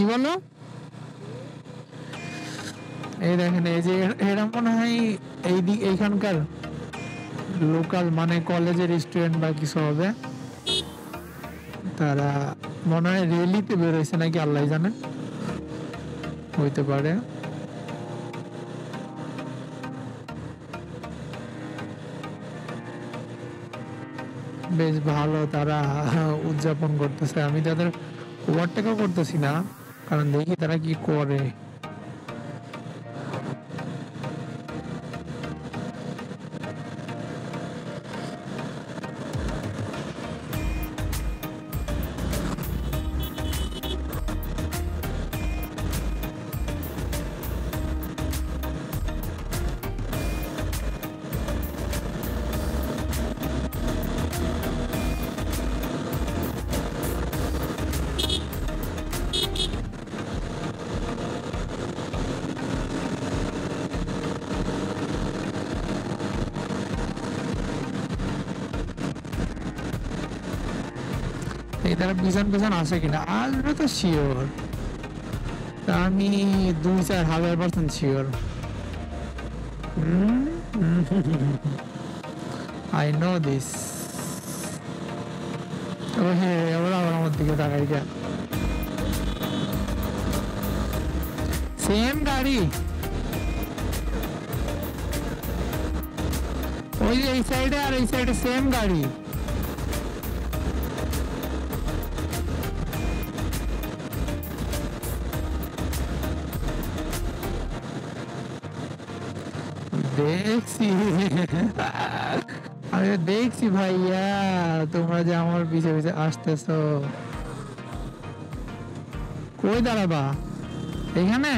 কি বলো? এই দেখেন, এই যে এরা মনে হয় এইখানকার লোকাল, মানে কলেজের স্টুডেন্ট বা কিছু হবে। তারা মনে হয় রেলিতে বেরোইছে নাকি, আল্লাহ জানে, হইতে পারে। বেশ ভালো তারা উদযাপন করতেছে। আমি তাদের ওভারটেকও করতেছি না, কারণ দেখি তারা কি করে। এই তারা পিছন পিছন আসে কিনা, আসবে তো শিওর। আমি 2-4,000% শিওর। I know this. ওরা আবার আমার দিকে তাকাই কেন? সেম গাড়ি, ওই যে এই সাইডে আর এই সাইডে সেম গাড়ি। দেখছি, আমি দেখছি ভাইয়া, তোমরা যে আমার পিছে পিছে আসতেছো। কই দাঁড়াবা? এখানে?